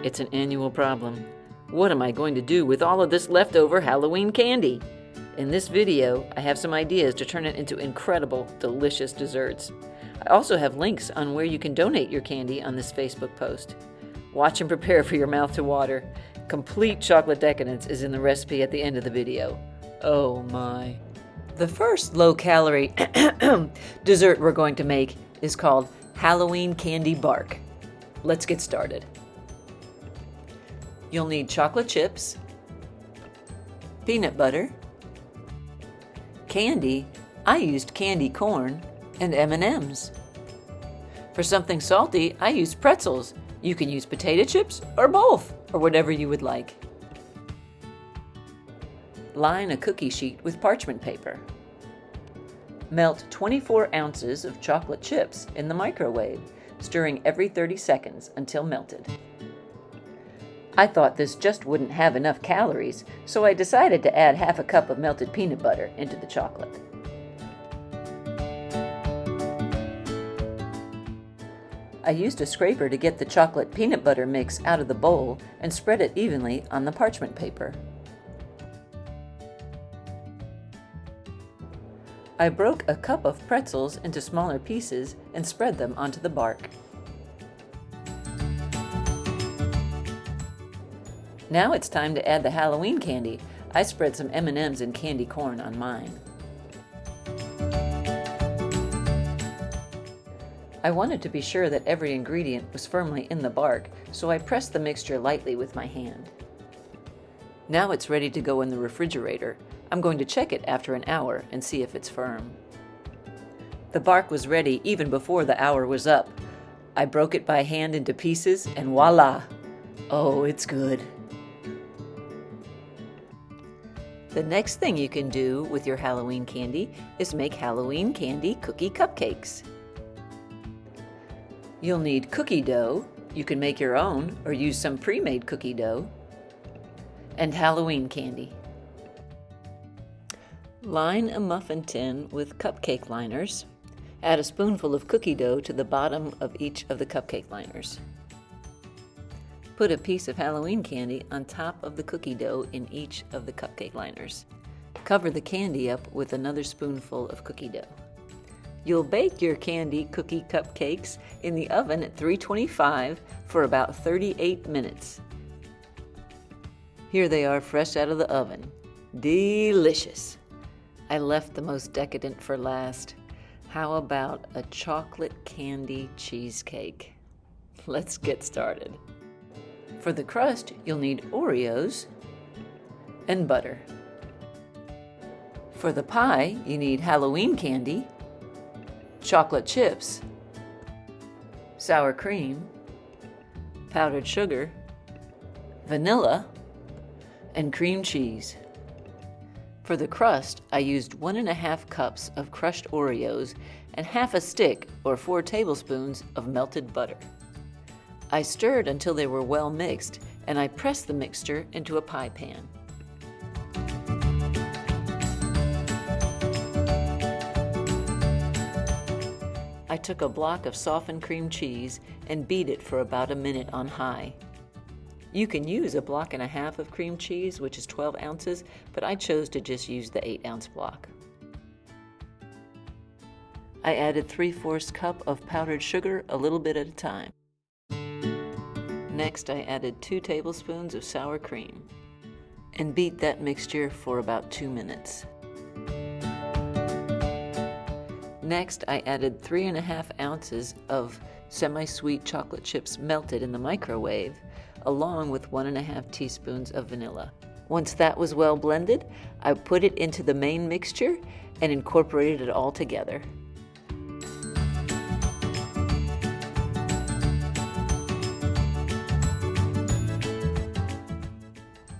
It's an annual problem. What am I going to do with all of this leftover Halloween candy? In this video, I have some ideas to turn it into incredible, delicious desserts. I also have links on where you can donate your candy on this Facebook post. Watch and prepare for your mouth to water. Complete chocolate decadence is in the recipe at the end of the video. Oh my. The first low-calorie dessert we're going to make is called Halloween Candy Bark. Let's get started. You'll need chocolate chips, peanut butter, candy. I used candy corn, and M&Ms. For something salty, I used pretzels. You can use potato chips or both, or whatever you would like. Line a cookie sheet with parchment paper. Melt 24 ounces of chocolate chips in the microwave, stirring every 30 seconds until melted. I thought this just wouldn't have enough calories, so I decided to add half a cup of melted peanut butter into the chocolate. I used a scraper to get the chocolate peanut butter mix out of the bowl and spread it evenly on the parchment paper. I broke a cup of pretzels into smaller pieces and spread them onto the bark. Now it's time to add the Halloween candy. I spread some M&Ms and candy corn on mine. I wanted to be sure that every ingredient was firmly in the bark, so I pressed the mixture lightly with my hand. Now it's ready to go in the refrigerator. I'm going to check it after an hour and see if it's firm. The bark was ready even before the hour was up. I broke it by hand into pieces and voila! Oh, it's good. The next thing you can do with your Halloween candy is make Halloween candy cookie cupcakes. You'll need cookie dough. You can make your own or use some pre-made cookie dough. And Halloween candy. Line a muffin tin with cupcake liners. Add a spoonful of cookie dough to the bottom of each of the cupcake liners. Put a piece of Halloween candy on top of the cookie dough in each of the cupcake liners. Cover the candy up with another spoonful of cookie dough. You'll bake your candy cookie cupcakes in the oven at 325 for about 38 minutes. Here they are fresh out of the oven. Delicious! I left the most decadent for last. How about a chocolate candy cheesecake? Let's get started. For the crust, you'll need Oreos and butter. For the pie, you need Halloween candy, chocolate chips, sour cream, powdered sugar, vanilla, and cream cheese. For the crust, I used 1.5 cups of crushed Oreos and half a stick or 4 tablespoons of melted butter. I stirred until they were well mixed, and I pressed the mixture into a pie pan. I took a block of softened cream cheese and beat it for about a minute on high. You can use 1.5 blocks of cream cheese, which is 12 ounces, but I chose to just use the 8-ounce block. I added 3/4 cup of powdered sugar, a little bit at a time. Next, I added 2 tablespoons of sour cream and beat that mixture for about 2 minutes. Next, I added 3.5 ounces of semi-sweet chocolate chips melted in the microwave, along with 1.5 teaspoons of vanilla. Once that was well blended, I put it into the main mixture and incorporated it all together.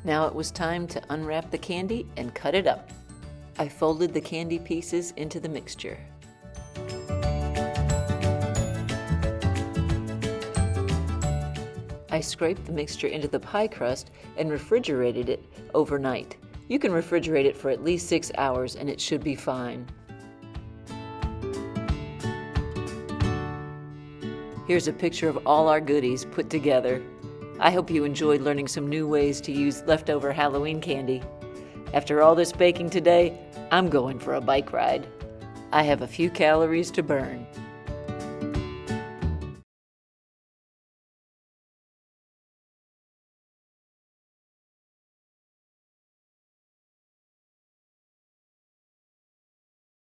Now it was time to unwrap the candy and cut it up. I folded the candy pieces into the mixture. I scraped the mixture into the pie crust and refrigerated it overnight. You can refrigerate it for at least 6 hours and it should be fine. Here's a picture of all our goodies put together. I hope you enjoyed learning some new ways to use leftover Halloween candy. After all this baking today, I'm going for a bike ride. I have a few calories to burn.